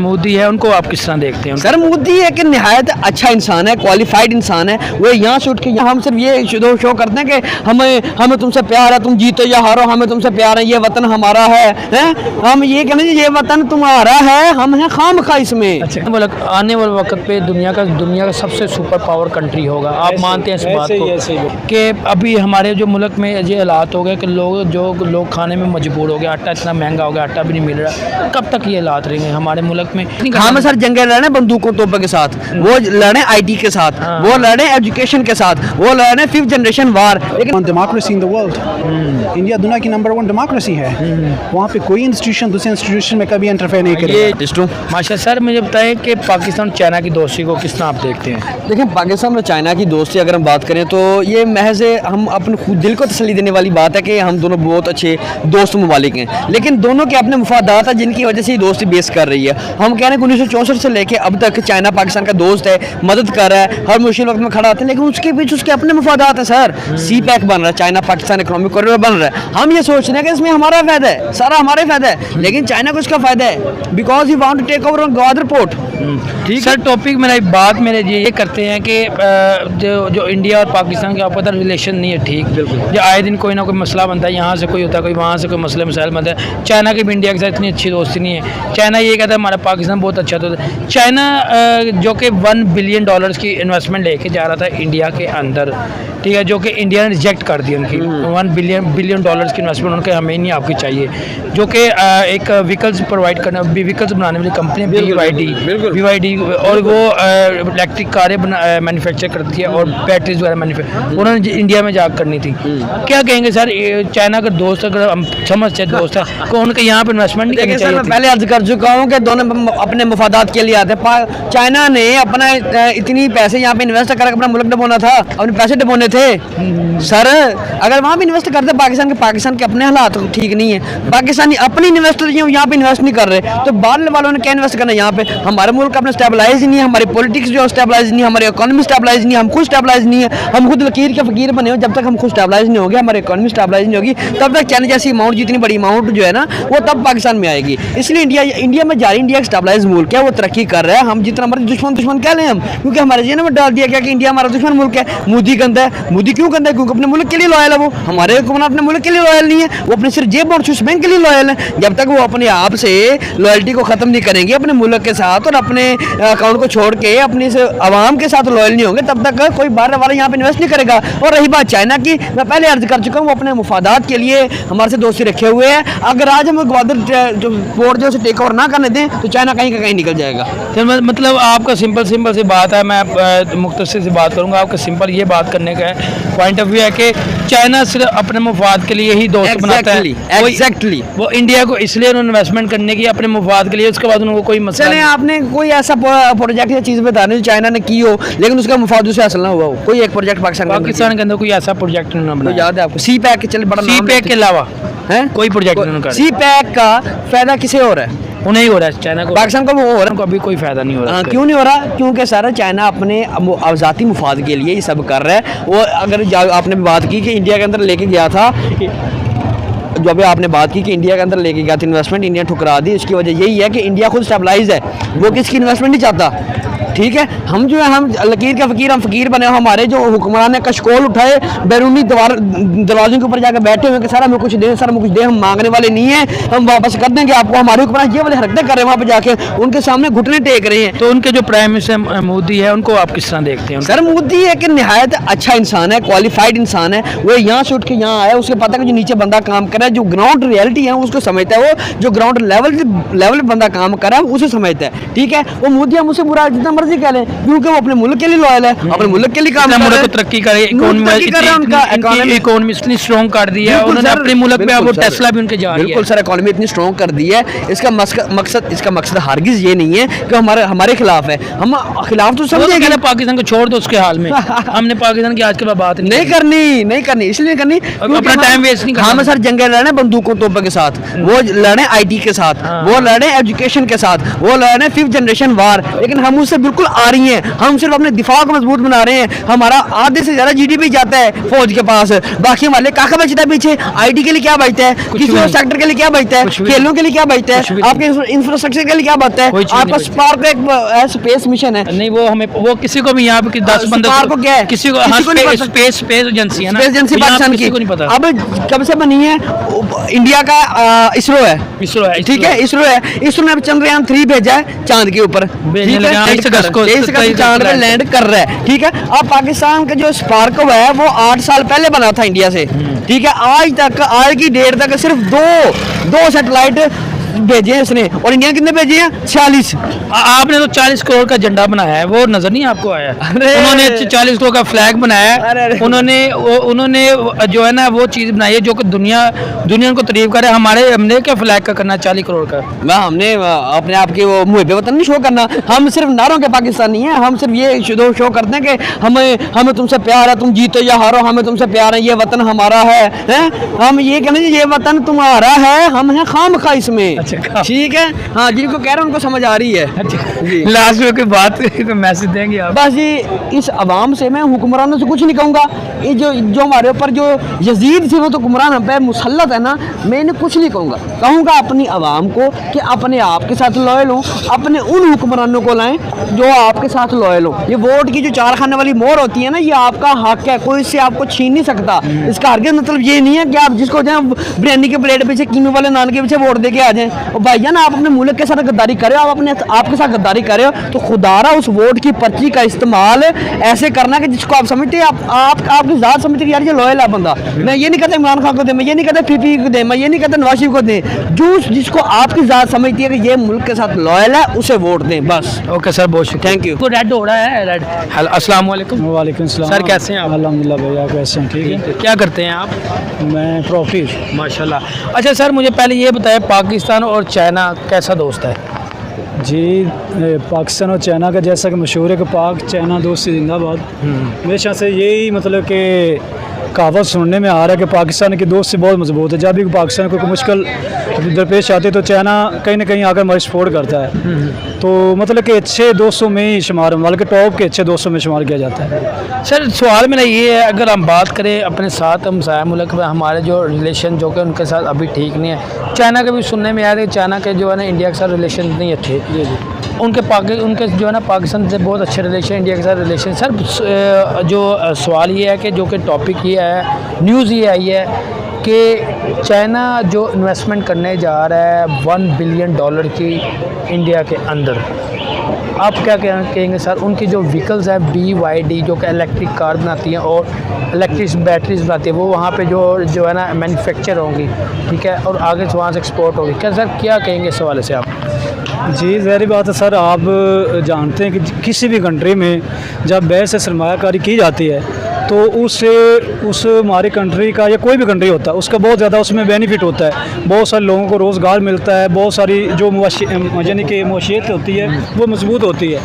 मोदी है उनको आप किस तरह देखते हैं? सर मोदी एक निहायत अच्छा इंसान है, क्वालिफाइड इंसान है। वो यहाँ से उठ के यहाँ हम सिर्फ ये शो करते हैं कि हमें तुमसे प्यार है, तुम जीतो या हारो हमें तुमसे प्यार है, ये वतन हमारा है? हम ये कहते हैं ये वतन तुम्हारा है, हम हैं खामखा इसमें। अच्छा, आने वाले वक्त पे दुनिया का सबसे सुपर पावर कंट्री होगा, आप मानते हैं इस बात को? कि अभी हमारे जो मुल्क में ये हालात हो गए कि लोग खाने में मजबूर हो गए, आटा इतना महंगा हो गया, आटा भी नहीं मिल रहा, कब तक ये हालात रहेंगे हमारे मुल्क में? हम सर जंगे लड़े बंदूकों तोपों के साथ, वो लड़े आईटी के साथ, वो लड़े एजुकेशन के साथ, वो लड़े 5th जनरेशन वार। लेकिन democracy in the world, India दुनिया की नंबर 1 डेमोक्रेसी है। वहाँ पे कोई इंस्टीट्यूशन दूसरे इंस्टीट्यूशन में कभी इंटरफेयर नहीं करेगा। माशा सर, मुझे बताएं कि पाकिस्तान चाइना की दोस्ती को किस तरह आप देखते हैं? देखिए पाकिस्तान और चाइना की दोस्ती अगर हम बात करें तो ये महज हम अपने खुद दिल को तसल्ली देने वाली बात है कि हम दोनों बहुत अच्छे दोस्त ममालिक हैं, लेकिन दोनों के अपने मुफादात हैं जिनकी वजह से ये दोस्ती बेस कर रही है। हम कह रहे हैं 1964 से लेके अब तक चाइना पाकिस्तान का दोस्त है, मदद कर रहा है, हर मुश्किल वक्त में खड़ा होता है, लेकिन उसके बीच उसके अपने मुफादात हैं सर। सी पैक बन रहा है, चाइना पाकिस्तान इकोनॉमिक कॉरिडोर बन रहा है, हम ये सोच रहे हैं कि इसमें हमारा फायदा है, सारा हमारे फायदा है, लेकिन चाइना को इसका फायदा है because he want to take over on Gwadar port. ठीक सर, टॉपिक मेरे ये करते हैं कि जो इंडिया और पाकिस्तान के आपस में रिलेशन नहीं है ठीक, बिल्कुल जो आए दिन कोई ना कोई मसला बनता है, यहाँ से कोई होता है, कोई वहाँ से कोई मसले मसाइल बनता है। चाइना की भी इंडिया के साथ इतनी अच्छी दोस्ती नहीं है। चाइना ये कहता है हमारा पाकिस्तान बहुत अच्छा दोस्त है। चाइना जो कि $1 बिलियन की इन्वेस्टमेंट लेके जा रहा था इंडिया के अंदर, ठीक है, जो कि इंडिया ने रिजेक्ट कर दी उनकी $1 बिलियन की इन्वेस्टमेंट, उनके हमें नहीं आपकी चाहिए, जो कि एक व्हीकल्स प्रोवाइड करना, व्हीकल्स बनाने वाली कंपनी BYD, और वो इलेक्ट्रिक कारें मैन्युफैक्चर करती है और बैटरीज वगैरह मैन्युफैक्चर, उन्होंने इंडिया में जाकर करनी थी। क्या कहेंगे सर, चाइना का दोस्त अगर हम समझते दोस्त है तो उनके यहाँ पर इन्वेस्टमेंट नहीं करनी चाहिए? मैं पहले अर्ज कर चुका हूँ कि दोनों अपने मुफादात के लिए आते हैं। चाइना ने अपना इतनी पैसे यहाँ पे इन्वेस्ट करके अपना मुल्क डबोना था, अपने पैसे डबोने थे सर। अगर वहाँ पे इन्वेस्ट करते पाकिस्तान के अपने हालात ठीक नहीं है, पाकिस्तानी अपनी इन्वेस्टर यहाँ पे इन्वेस्ट नहीं कर रहे, तो बाहर वालों ने क्या इन्वेस्ट करना है यहाँ पे? हमारे मुल्क अपना स्टेबलाइज नहीं है, हमारी पॉलिटिक्स जो स्टेबलाइज नहीं है, हमारी इकोनॉमी स्टेबलाइज नहीं है, हम खुद स्टेबलाइज नहीं है, हम खुद लकीर के फकीर बने हो। जब तक हम खुद स्टेबलाइज नहीं होंगे, हमारी इकोनॉमी स्टेबलाइज नहीं होगी, तब तक चाइना जैसी अमाउंट, जितनी बड़ी अमाउंट जो है ना, वो तब पाकिस्तान में आएगी। इसलिए इंडिया में जारी, इंडिया एक स्टेबलाइज मुल्क है, वो तरक्की कर रहा है। हम जितना मर्जी दुश्मन कह लें हम, क्योंकि हमारे जेन में डाल दिया गया कि इंडिया हमारा दुश्मन मुल्क है। मोदी गंदा है, मोदी क्यों गंदा है? क्योंकि अपने मुल्क के लिए लॉयल है। वो हमारे हुक्मरान अपने मुल्क के लिए लॉयल नहीं है, वो अपने सिर्फ जेब और स्विस बैंक के लिए लॉयल है। जब तक वो अपने आप से लॉयल्टी को खत्म नहीं करेंगे अपने मुल्क के साथ और अपने अकाउंट को छोड़ के अपने आवाम के साथ लॉयल नहीं होंगे, तब तक कोई बाहर वाला यहाँ पे इन्वेस्ट नहीं करेगा। और रही बात चाइना की, मैं पहले अर्ज कर चुका हूँ, वो अपने मुफादात के लिए हमारे से दोस्ती रखे हुए हैं। अगर आज हम ग्वादर जो पोर्ट जो टेक ओवर ना करने दें तो चाइना कहीं का कहीं निकल जाएगा। मतलब आपका सिंपल सी बात है, मैं मुख्तसर से बात करूँगा। आपका सिंपल ये बात करने का पॉइंट ऑफ व्यू है कि चाइना सिर्फ अपने मुफाद के लिए ही दोस्त बनाता है। एग्जैक्टली वो इंडिया को इसलिए इन्वेस्टमेंट करने की अपने मुफाद के लिए, उसके बाद उनको कोई मसला नहीं। आपने कोई ऐसा प्रोजेक्ट या चीज़ बता रहे चाइना ने की हो लेकिन उसका मुफाद से हासिल ना हुआ हो, कोई एक प्रोजेक्ट पाकिस्तान के अंदर कोई ऐसा प्रोजेक्ट नहीं बनाया? याद है आपको? सी पैक चल बड़ा, सी पैक के अलावा है कोई प्रोजेक्ट नहीं। सी पैक का फायदा किसे हो रहा है? उन्हें ही हो रहा है, चाइना को, पाकिस्तान को हो रहा है, अभी कोई फायदा नहीं हो रहा। क्यों नहीं हो रहा? क्योंकि सारा चाइना अपने ज़ाती मुफाद के लिए ये सब कर रहा है। वो अगर आपने बात की कि इंडिया के अंदर लेके गया था, जो अभी आपने बात की कि इंडिया के अंदर लेके गया था इन्वेस्टमेंट, इंडिया ठुकरा दी। इसकी वजह यही है कि इंडिया खुद स्टेबलाइज है, वो किसकी इन्वेस्टमेंट नहीं चाहता। ठीक है, हम जो है हम लकीर के फकीर, हम फकीर बने। हमारे जो हुक्मरान ने कशकोल उठाए, बैरूनी दरवाजों के ऊपर जाकर बैठे हुए कि सर हमें कुछ दे, सर हमें कुछ दे, हम मांगने वाले नहीं हैं, हम वापस कर देंगे आपको। हमारे हुक्मरान ये वाले हरकतें कर रहे हैं, वहाँ पे जाके उनके सामने घुटने टेक रहे हैं। तो उनके जो प्राइम मिनिस्टर मोदी है, उनको आप किस तरह देखते हैं? सर मोदी एक निहायत अच्छा इंसान है, क्वालिफाइड इंसान है। वो यहाँ से उठ के यहाँ आया, उसके पता है जो नीचे बंदा काम कर रहा है, जो ग्राउंड रियलिटी है उसको समझता है। वो जो ग्राउंड लेवल बंदा काम कर रहा है उसे समझता है। ठीक है, वो मोदी हम उसे बुरा जितना मर्जी कह लें, क्योंकि वो अपने मुल्क के लिए लॉयल है, अपने मुल्क के लिए काम कर रहा है, तरक्की करे, इकोनॉमी इतनी स्ट्रॉन्ग कर दी है उन्होंने अपने मुल्क में। अब टेस्ला भी उनके जा रही है। बिल्कुल सर, इकोनॉमी इतनी स्ट्रॉन्ग कर दी है। इसका मकसद हरगिज ये नहीं है कि हमारे खिलाफ है। हम खिलाफ तो समझेंगे, पाकिस्तान को छोड़ दो उसके हाल में। हमने पाकिस्तान की आज के बाद बात नहीं करनी, इसलिए करनी अपना टाइम वेस्ट नहीं करना। हम सर जंगे लड़े बंदूकों तोपों के साथ, वो लड़े आईटी के साथ, वो लड़े एजुकेशन के साथ, वो लड़े 5th जनरेशन वार, लेकिन हम उससे बिल्कुल बिल्कुल आ रही हैं। हम सिर्फ अपने दिफा को मजबूत बना रहे हैं। हमारा आधे से ज़्यादा GDP जाता है फौज के पास, बाकी हमारे काका बचता है पीछे। IT के लिए क्या बचता है, किसी और सेक्टर के लिए क्या बचता है, खेलों के लिए क्या बचता है, आपके इंफ्रास्ट्रक्चर के लिए क्या बचता है। आपका स्पार्क एक स्पेस मिशन है, नहीं वो हमें वो किसी को भी यहाँ पे 10-15 स्पार्क को क्या है, किसी को किसी को नहीं पता। स्पेस एजेंसी है ना, स्पेस एजेंसी यहाँ पे पाकिस्तान किसी की को नहीं पता। अब कब से बनी है, इंडिया का इसरो है, इसरो है, ठीक है, इसरो है। इसरो ने अब चंद्रयान 3 भेजा है चांद के ऊपर, भेजने ठीक है, लगा, 23 अगस्त को 23 अगस्त चांद पे लैंड कर रहा है, ठीक है। अब पाकिस्तान का जो स्पार्क है वो 8 साल पहले बना था इंडिया से, ठीक है। आज की डेट तक सिर्फ दो सैटेलाइट भेजे हैं इसने, और इंडिया कितने भेजे हैं, 46। आपने तो 40 करोड़ का झंडा बनाया है, वो नजर नहीं आपको आया? उन्होंने 40 करोड़ का फ्लैग बनाया है, उन्होंने जो है ना वो चीज़ बनाई है जो कि दुनिया को तारीफ करे। हमने क्या फ्लैग का करना 40 करोड़ का? हमने अपने आप के वो मुँह पे वतन नहीं शो करना, हम सिर्फ नारों के पाकिस्तानी हैं। हम सिर्फ ये शो करते हैं कि हमें तुमसे प्यार है, तुम जीतो या हारो हमें तुमसे प्यार है, ये वतन हमारा है? हम ये कहने ये वतन तुम्हारा है, हम हैं खामखा इसमें, ठीक है। हाँ, जिनको कह रहे हैं उनको समझ आ रही है। लास्ट में कोई बात तो मैसेज देंगे आप? बस ये इस अवाम से मैं हुक्मरानों से कुछ नहीं कहूँगा। ये जो हमारे ऊपर जो यजीद थी वो तो हुक्मरान हम पे मुसल्लत है ना, मैं इन्हें कुछ नहीं कहूँगा अपनी आवाम को कि अपने आप के साथ लॉयल हो, अपने उन हुक्मरानों को लाएं जो आपके साथ लॉयल हो। ये वोट की जो 4 खाने वाली मोहर होती है ना, ये आपका हक है, कोई इससे आपको छीन नहीं सकता। इसका हरगिज़ मतलब ये नहीं है कि आप जिसको जाए बिरयानी के प्लेट पीछे कीनू वाले नान के पीछे वोट दे के आ जाएं। भाईजान आप अपने मुल्क के साथ गद्दारी करे हो, आपके साथ गद्दारी करे हो तो खुदारा उस वोट की पर्ची का इस्तेमाल ऐसे करना कि जिसको आप समझते हैं आपकी ज़ात समझते हैं यार ये लॉयल है बंदा। मैं ये नहीं कहता इमरान खान को दे, मैं ये नहीं कहता पीपी को दे, मैं ये नहीं कहता नवाज शरीफ को दे, जो जिसको आपकी ज़ात समझती है कि ये मुल्क के साथ लॉयल है उसे वोट दें बस। ओके सर, बहुत शुक्रिया, थैंक यू। तो रेड हो रहा है, रेड। अस्सलाम वालेकुम। वालेकुम सलाम सर, कैसे हैं आप? अल्हम्दुलिल्लाह भैया, कैसे हैं? ठीक है। क्या करते हैं आप? मैं प्रॉफिट। माशाल्लाह। अच्छा सर, मुझे पहले ये बताएं, पाकिस्तान और चाइना कैसा दोस्त है? जी, पाकिस्तान और चाइना का जैसा कि मशहूर है कि पाक चाइना दोस्ती जिंदाबाद। हमेशा से यही मतलब कि कहावत सुनने में आ रहा है कि पाकिस्तान की दोस्ती बहुत मजबूत है। जब भी पाकिस्तान को कोई मुश्किल दरपेश आती है तो चाइना कहीं ना कहीं आकर हमारी सपोर्ट करता है। तो मतलब कि अच्छे दोस्तों में ही शुमार, मतलब कि टॉप के अच्छे दोस्तों में शुमार किया जाता है। सर, सवाल मेरा ये है, अगर हम बात करें अपने साथ हमसाया मुल्क में हमारे जो रिलेशन जो कि उनके साथ अभी ठीक नहीं है, चाइना के भी सुनने में आया कि चाइना के जो है ना इंडिया के साथ रिलेशन नहीं अच्छे, उनके जो है ना पाकिस्तान से बहुत अच्छे रिलेशन, इंडिया के साथ रिलेशन। सर, जो सवाल ये है कि जो कि टॉपिक ये है, न्यूज़ ये आई है कि चाइना जो इन्वेस्टमेंट करने जा रहा है $1 बिलियन की इंडिया के अंदर, आप क्या कहेंगे सर? उनकी जो व्हीकल्स है BYD जो कि इलेक्ट्रिक कार बनाती हैं और इलेक्ट्रिक बैटरीज बनाती है, वो वहाँ पे जो है ना मैन्युफैक्चर होंगी, ठीक है, और आगे से वहाँ से एक्सपोर्ट होगी। क्या सर, क्या कहेंगे इस हवाले से आप? जी, ज़ाहिर बात है सर, आप जानते हैं कि किसी भी कंट्री में जब बैर से सरमायाकारी की जाती है तो उस हमारी कंट्री का या कोई भी कंट्री होता है उसका बहुत ज़्यादा उसमें बेनिफिट होता है। बहुत सारे लोगों को रोज़गार मिलता है, बहुत सारी जो यानी कि मुआशियत होती है वो मजबूत होती है,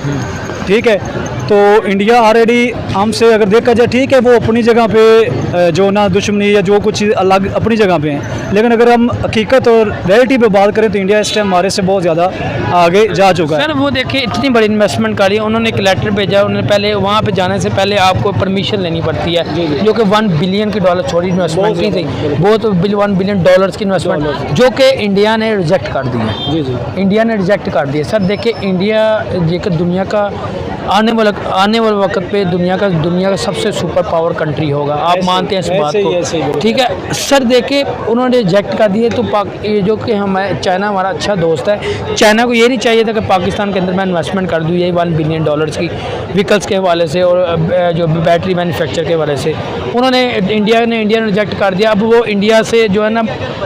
ठीक है। तो इंडिया ऑलरेडी हमसे अगर देखा जाए, ठीक है, वो अपनी जगह पे जो ना दुश्मनी या जो कुछ अलग अपनी जगह पे हैं, लेकिन अगर हम हकीकत और रियलिटी पे बात करें तो इंडिया इस टाइम हमारे से बहुत ज़्यादा आगे जा चुका है। सर, वो देखिए इतनी बड़ी इन्वेस्टमेंट करी, उन्होंने एक लेटर भेजा, उन्होंने पहले वहाँ पे जाने से पहले आपको परमिशन लेनी पड़ती है, जो कि $1 बिलियन की छोटी इन्वेस्टमेंट नहीं थी, बहुत $1 बिलियन की इन्वेस्टमेंट जो कि इंडिया ने रिजेक्ट कर दी है। जी जी, इंडिया ने रिजेक्ट कर दिया। सर देखिए, इंडिया जेकर दुनिया का आने वाले वक्त पे दुनिया का सबसे सुपर पावर कंट्री होगा, आप मानते हैं इस बात को? ठीक है सर, देखिए उन्होंने रिजेक्ट कर दिए तो ये जो कि हमारे चाइना हमारा अच्छा दोस्त है, चाइना को ये नहीं चाहिए था कि पाकिस्तान के अंदर मैं इन्वेस्टमेंट कर दूँ यही $1 बिलियन की व्हीकल्स के हवाले से और जो बैटरी मैन्युफैक्चर के हवाले से। इंडिया ने रिजेक्ट कर दिया। अब वो इंडिया से जो है ना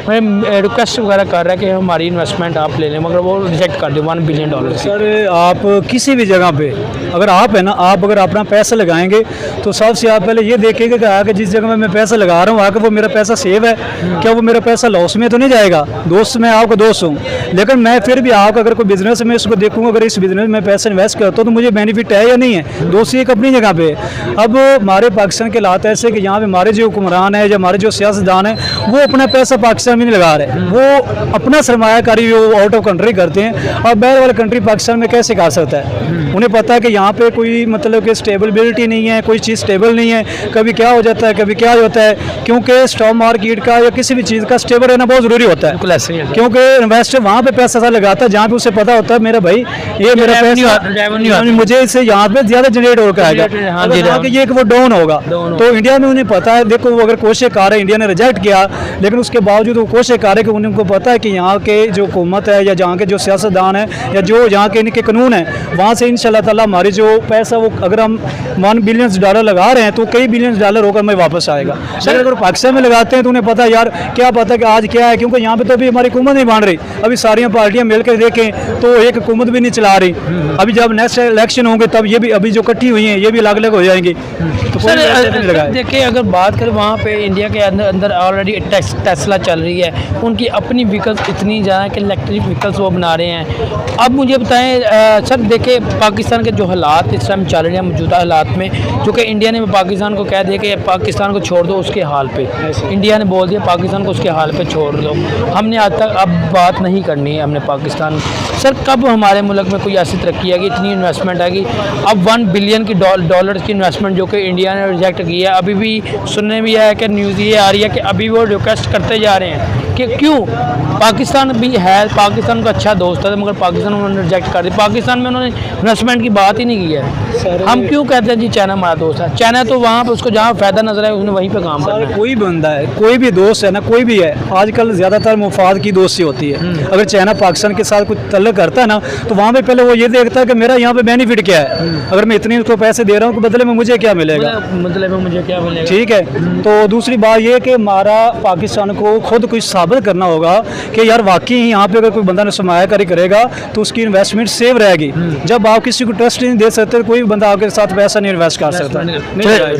रिक्वेस्ट वगैरह कर रहा है कि हमारी इन्वेस्टमेंट आप ले लें, मगर वो रिजेक्ट कर दिया $1 बिलियन। सर, आप किसी भी जगह पे अगर आप है ना, आप अगर अपना पैसा लगाएंगे तो सबसे आप पहले ये देखेंगे कि जिस जगह में मैं पैसा लगा रहा हूँ आके वो मेरा पैसा सेव है क्या, वो मेरा पैसा लॉस में तो नहीं जाएगा। दोस्त, मैं आपका दोस्त हूँ, लेकिन मैं फिर भी आपका अगर कोई बिजनेस में इसको देखूँगा, अगर इस बिजनेस में पैसा इन्वेस्ट करता हूँ तो मुझे बेनिफिट है या नहीं है। दोस्ती एक अपनी जगह पे। अब हमारे पाकिस्तान के हालात ऐसे कि यहाँ पे हमारे जो हुक्मरान है या हमारे जो सियासतदान है वो अपना पैसा पाकिस्तान में नहीं लगा रहे, वो अपना सरमायाकारी वो आउट ऑफ कंट्री करते हैं। और बाहर वाले कंट्री पाकिस्तान में कैसे खा सकता है? उन्हें पता है कि यहाँ पे कोई मतलब कि स्टेबिलिटी नहीं है, कोई चीज़ स्टेबल नहीं है, कभी क्या हो जाता है कभी क्या हो जाता है, क्योंकि स्टॉक मार्केट का या किसी भी चीज़ का स्टेबल रहना बहुत ज़रूरी होता है। बिल्कुल ऐसे ही है। क्योंकि इन्वेस्टर वहाँ पे पैसा लगाता है जहाँ पे उसे पता होता है मेरा भाई ये मेरा पैसा मुझे इससे यहाँ पे ज़्यादा जनरेट होकर आएगा। हाँ जी, अगर ये कि वो डाउन होगा तो इंडिया में उन्हें पता है, देखो वो अगर कोशिश कर रहे हैं, इंडिया ने रिजेक्ट किया लेकिन उसके बावजूद वो कोशिश कर रहे हैं कि उनको पता है कि यहाँ के जो हुकूमत है या जहाँ के जो सियासतदान है या जो यहाँ के इनके कानून है वहाँ से इंशाल्लाह ताला हमारी जो पैसा वो अगर हम $1 बिलियन लगा रहे हैं तो कई $बिलियन होकर हमें वापस आएगा। सर अगर पाकिस्तान में लगाते हैं तो उन्हें पता है यार क्या पता कि आज क्या है, क्योंकि यहाँ पे तो अभी हमारी हुकूमत नहीं बन रही, अभी सारी पार्टियाँ मिलकर देखें तो एक हुकूमत भी नहीं चला रही। अभी जब नेक्स्ट इलेक्शन होंगे तब ये भी अभी जो इकट्ठी हुई हैं ये भी अलग अलग हो जाएंगी। तो सर देखिए अगर बात करें वहाँ पे इंडिया के अंदर ऑलरेडी टेस्ला चल रही है, उनकी अपनी व्हीकल्स इतनी ज़्यादा कि इलेक्ट्रिक व्हीकल्स वो बना रहे हैं। अब मुझे बताएं सर, देखिए पाकिस्तान के जो हालात इस टाइम चल रहे हैं मौजूदा हालात में, जो कि इंडिया ने पाकिस्तान को कह दिया कि पाकिस्तान को छोड़ दो उसके हाल पे, इंडिया ने बोल दिया पाकिस्तान को उसके हाल पे छोड़ दो, हमने आज तक अब बात नहीं करनी है हमने पाकिस्तान। सर कब हमारे मुल्क में कोई ऐसी तरक्की आएगी, इतनी इन्वेस्टमेंट आएगी? अब $1 बिलियन की डॉलर की इन्वेस्टमेंट जो कि इंडिया ने रिजेक्ट की है, अभी भी सुनने में आया कि न्यूज़ ये आ रही है कि अभी वो रिक्वेस्ट करते जा रहे हैं कि क्यों, पाकिस्तान भी है, पाकिस्तान का अच्छा दोस्त है मगर पाकिस्तान उन्होंने रिजेक्ट कर दिया, पाकिस्तान में उन्होंने इन्वेस्टमेंट की बात ही नहीं की है। हम क्यों कहते हैं जी चाइना हमारा दोस्त है? चाइना तो वहाँ पर उसको जहाँ फ़ायदा नजर आए उसने वहीं पे काम करना है। कोई बंदा है, कोई भी दोस्त है ना, कोई भी है, आजकल ज़्यादातर मुफाद की दोस्ती होती है। अगर चाइना पाकिस्तान के साथ कुछ तल्लुक करता है ना तो वहाँ पे पहले वो ये देखता है कि मेरा यहाँ पे बेनिफिट क्या है, अगर मैं इतनी उसको पैसे दे रहा हूँ तो बदले में मुझे क्या मिलेगा, मतलब में मुझे क्या मिलेगा। ठीक है। तो दूसरी बात ये कि हमारा पाकिस्तान को खुद कुछ साबित करना होगा कि यार वाकई यहाँ पे अगर कोई बंदा ने सरमायाकारी करेगा तो उसकी इन्वेस्टमेंट सेव रहेगी। जब आप किसी को ट्रस्ट नहीं दे सकते कोई बंदा आपके साथ पैसा नहीं इन्वेस्ट कर सकता।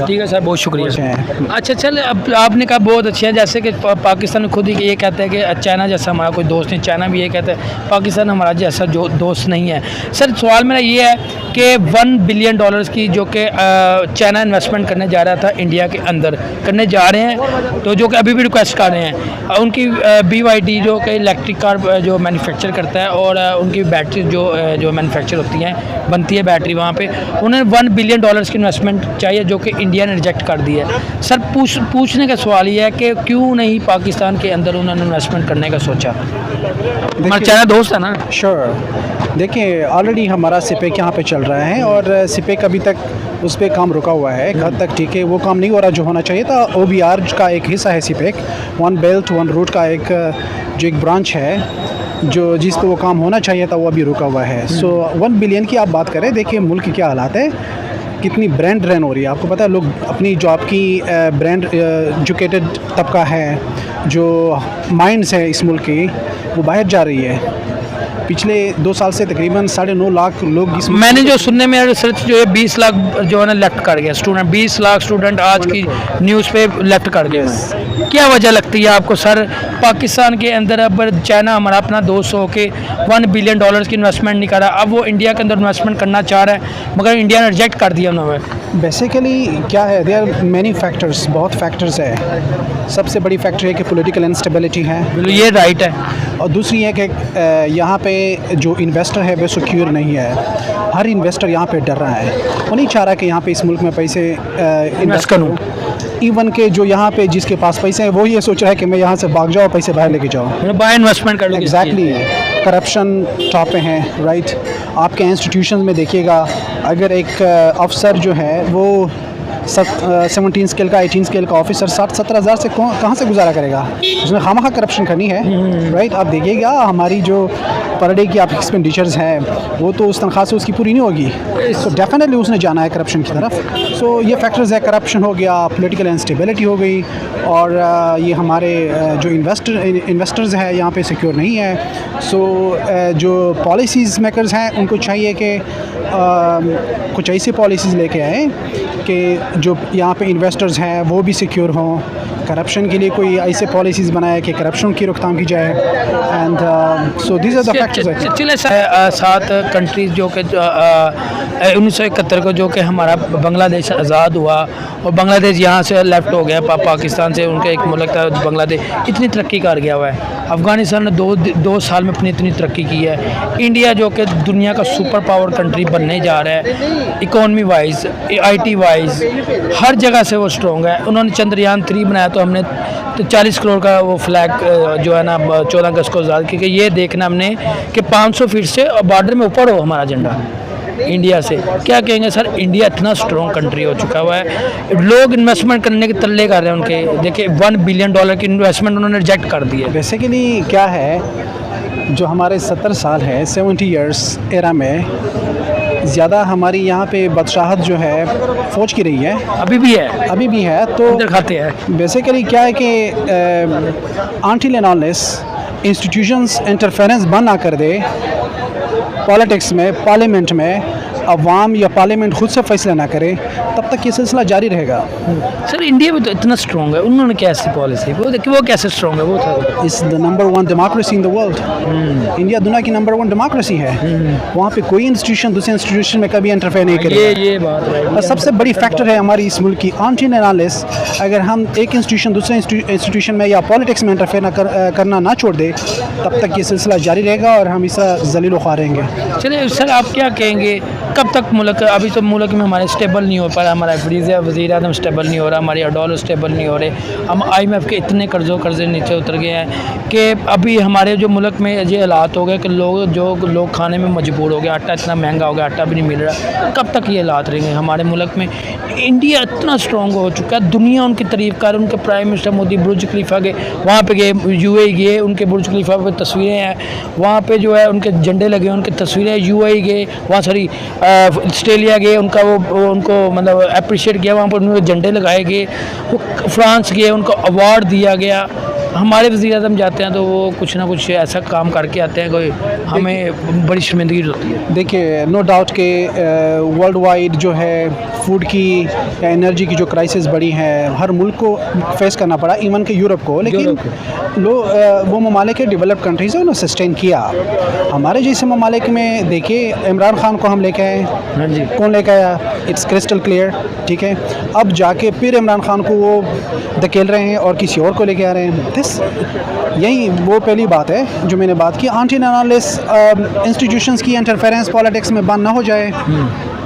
ठीक है सर, बहुत शुक्रिया। अच्छा चल, अब आपने कहा बहुत अच्छा है, जैसे कि पाकिस्तान खुद ही ये कहता है कि चाइना जैसा हमारा कोई दोस्त नहीं, चाइना भी ये कहता है पाकिस्तान हमारा जैसा जो दोस्त नहीं है। सर सवाल मेरा ये है कि $1 बिलियन की जो कि चाइना इन्वेस्टमेंट करने जा रहा था इंडिया के अंदर करने जा रहे हैं, तो जो कि अभी भी रिक्वेस्ट कर रहे हैं, उनकी BYD जो कि इलेक्ट्रिक कार जो मैन्युफैक्चर करता है और उनकी बैटरी जो मैन्युफैक्चर होती हैं बनती है बैटरी वहाँ पे, उन्हें $1 बिलियन की इन्वेस्टमेंट चाहिए जो कि इंडिया ने रिजेक्ट कर दी है। सर पूछने का सवाल ये है कि क्यों नहीं पाकिस्तान के अंदर उन्होंने इन्वेस्टमेंट करने का सोचा? हमारा चाइना दोस्त है ना। श्योर, देखिए ऑलरेडी हमारा सिपेक यहाँ पे चल रहा है और सिपेक अभी तक उस पर काम रुका हुआ है एक हद तक, ठीक है, वो काम नहीं हो रहा जो होना चाहिए था। OBR का एक हिस्सा है CPEC, one belt one road का जो एक ब्रांच है जो जिस पे वो काम होना चाहिए था वो अभी रुका हुआ है। सो 1 बिलियन की आप बात करें, देखिए मुल्क के क्या हालात है, कितनी ब्रांड ड्रेन हो रही है। आपको पता है लोग अपनी जो आपकी ब्रांड एजुकेटेड तबका है, जो माइंड्स है इस मुल्क की, वो बाहर जा रही है। पिछले 2 साल से तकरीबन 9.5 लाख लोग इस मैंने जो सुनने में रिसर्च जो है 20 लाख जो है ना लेफ्ट कर गया स्टूडेंट, 20 लाख स्टूडेंट आज की न्यूज़ पे लेफ्ट कर गए। क्या वजह लगती है आपको सर? पाकिस्तान के अंदर अब चाइना हमारा अपना दोस्त हो के $1 बिलियन की इन्वेस्टमेंट नहीं कर रहा, अब वो इंडिया के अंदर इन्वेस्टमेंट करना चाह रहा है मगर इंडिया ने रिजेक्ट कर दिया उन्होंने। बेसिकली क्या है, देयर आर मैनी फैक्टर्स, बहुत फैक्टर्स है। सबसे बड़ी फैक्टर है कि पॉलिटिकल इंस्टेबिलिटी है, ये राइट है, और दूसरी है कि यहाँ पे जो इन्वेस्टर है वो सिक्योर नहीं है। हर इन्वेस्टर यहाँ पे डर रहा है, वो नहीं चाह रहा कि यहाँ पे इस मुल्क में पैसे इन्वेस्ट करूँ। इवन के जो यहाँ पे जिसके पास पैसे हैं वो ये सोच रहा है कि मैं यहाँ से भाग जाऊँ, पैसे बाहर लेके जाऊँ, बाहर इन्वेस्टमेंट कर लो। एग्जैक्टली, करप्शन टॉप पे हैं, राइट। आपके इंस्टीट्यूशन में देखिएगा, अगर एक अफसर जो है वो 17 स्केल का 18 स्केल का ऑफिसर 60-70 हज़ार से कहाँ से गुजारा करेगा? उसमें खामखा करप्शन करनी है, राइट। आप देखिएगा हमारी जो पर डे की आप एक्सपेंडिचर्स हैं वो तो उस तनख्वाह से उसकी पूरी नहीं होगी, सो डेफिनेटली उसने जाना है करप्शन की तरफ। सो ये फैक्टर्स है, करप्शन हो गया, पॉलिटिकल इंस्टेबिलिटी हो गई, और ये हमारे जो इन्वेस्टर्स हैं यहाँ पे सिक्योर नहीं है। सो जो पॉलिसीज़ मेकर्स हैं उनको चाहिए कि कुछ ऐसी पॉलिसीज़ लेके आए कि जो यहाँ पे इन्वेस्टर्स हैं वो भी सिक्योर हों, करप्शन के लिए कोई ऐसे पॉलिसीज़ बनाए कि करप्शन की रोकथाम की जाए, and so these are the factors. चले 7 कंट्रीज़ जो कि 1971 को जो कि हमारा बांग्लादेश आज़ाद हुआ और बांग्लादेश यहाँ से लेफ़्ट हो गया पाकिस्तान से, उनका एक मुल्क था बांग्लादेश, इतनी तरक्की कर गया हुआ है। अफ़गानिस्तान ने दो साल में अपनी इतनी तरक्की की है। इंडिया जो कि दुनिया का सुपर पावर कंट्री बनने जा रहा है, इकॉनमी वाइज, IT वाइज, हर जगह से वो स्ट्रॉन्ग है। उन्होंने चंद्रयान 3 बनाया तो हमने तो 40 करोड़ का वो फ्लैग जो है ना 14 अगस्त को आज़ाद, क्योंकि ये देखना हमने कि 500 फीट से बॉर्डर में ऊपर हो हमारा झंडा इंडिया से। क्या कहेंगे सर, इंडिया इतना स्ट्रॉन्ग कंट्री हो चुका हुआ है, लोग इन्वेस्टमेंट करने के तल्ले कर रहे हैं उनके। देखिए $1 बिलियन की इन्वेस्टमेंट उन्होंने रिजेक्ट कर दी है। बेसिकली क्या है, जो हमारे 70 साल है 70 इयर्स एरा में ज़्यादा हमारी यहाँ पे बादशाहत जो है फ़ौज की रही है, अभी भी है तो इधर खाते हैं। बेसिकली क्या है कि until and unless institutions interference बंद ना कर दे पॉलिटिक्स में, पार्लियामेंट में, अवाम या पार्लियामेंट खुद से फैसला ना करे, तब तक ये सिलसिला जारी रहेगा। सर इंडिया भी तो इतना स्ट्रॉन्ग है, उन्होंने कैसी पॉलिसी, वो कैसे स्ट्रॉन्ग है? वो था इस the number 1 democracy in the world. India दुनिया की नंबर 1 डेमोक्रेसी है। वहाँ पे कोई इंस्टीट्यूशन दूसरे इंस्टीट्यूशन में कभी इंटरफेयर नहीं करेगा। ये बात है। और सबसे बड़ी फैक्टर है हमारी इस मुल्क की अनटिल एंड अनलेस अगर हम एक इंस्टीट्यूशन दूसरे इंस्टीट्यूशन में या पॉलिटिक्स में इंटरफेयर करना ना छोड़ दे, तब तक ये सिलसिला जारी रहेगा और हम इस जलील ख्वार रहेंगे। चलिए सर, आप क्या कहेंगे, कब तक मुल्क, अभी तो मुल्क में हमारे स्टेबल नहीं हो पा रहा, हमारा वज़ीर आज़म स्टेबल नहीं हो रहा, हमारी डॉलर स्टेबल नहीं हो रहे, हम IMF के इतने कर्जे नीचे उतर गए हैं कि अभी हमारे जो मुल्क में ये हालात हो गए कि लोग खाने में मजबूर हो गए, आटा इतना महंगा हो गया, आटा भी नहीं मिल रहा। कब तक ये हालात रहेंगे हमारे मुल्क में? इंडिया इतना स्ट्रॉन्ग हो चुका है, दुनिया उनकी तारीफ़ कर, उनके प्राइम मिनिस्टर मोदी बुर्ज खलीफा गए, वहाँ पे गए, UAE गए, उनके बुर्ज खलीफा पर तस्वीरें हैं, वहाँ पे जो है उनके झंडे लगे, उनकी तस्वीरें, UAE गए, वहाँ सॉरी ऑस्ट्रेलिया गए, उनका वो उनको मतलब अप्रिशिएट किया, वहाँ पर उन्होंने झंडे लगाए गए। वो फ्रांस गए, उनको अवार्ड दिया गया। हमारे वज़ीर आज़म जाते हैं तो वो कुछ ना कुछ ऐसा काम करके आते हैं, कोई हमें बड़ी शर्मिंदगी होती है। देखिए, नो डाउट के वर्ल्ड वाइड जो है फूड की या एनर्जी की जो क्राइसिस बड़ी है, हर मुल्क को फेस करना पड़ा, इवन के यूरोप को। लेकिन वो ममालिक डेवलप कंट्रीज़ है, उन्होंने सस्टेन किया। हमारे जैसे ममालिक में देखिए, इमरान खान को हम लेके आए, हाँ जी, कौन लेके आया? इट्स क्रिस्टल क्लियर, ठीक है। अब जाके फिर इमरान खान को वो धकेल रहे हैं और किसी और को लेके आ रहे हैं। यही वो पहली बात है जो मैंने बात की, अनटिल एंड अनलेस इंस्टीट्यूशंस की इंटरफेरेंस पॉलिटिक्स में बंद ना हो जाए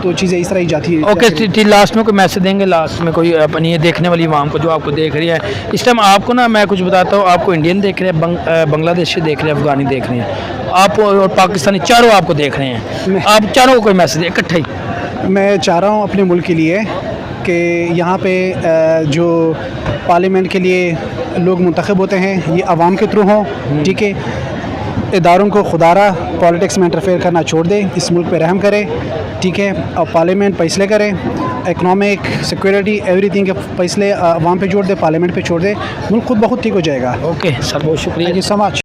तो चीज़ें इस तरह ही जाती है। ओके, लास्ट में कोई मैसेज देंगे, लास्ट में कोई अपनी ये देखने वाली आवाम को जो आपको देख रही है इस टाइम? आपको ना मैं कुछ बताता हूँ, आपको इंडियन देख रहे हैं, बांग्लादेशी देख रहे हैं, अफगानी देख रहे हैं, आप और पाकिस्तानी चारों आपको देख रहे हैं, आप चारों को कोई मैसेज इकट्ठा ही? मैं चाह रहा हूँ अपने मुल्क के लिए कि यहाँ पे जो पार्लियामेंट के लिए लोग मुंतखब होते हैं ये आवाम के थ्रू हों, ठीक है। इदारों को खुदारा पॉलिटिक्स में इंटरफेयर करना छोड़ दे, इस मुल्क पे रहम करे, ठीक है। और पार्लियामेंट फैसले करे, इकनॉमिक सिक्योरिटी एवरीथिंग के फैसले आवाम पे छोड़ दे, पार्लियामेंट पे छोड़ दे, मुल्क खुद बहुत ठीक हो जाएगा। ओके सर, बहुत शुक्रिया। Thank you so much.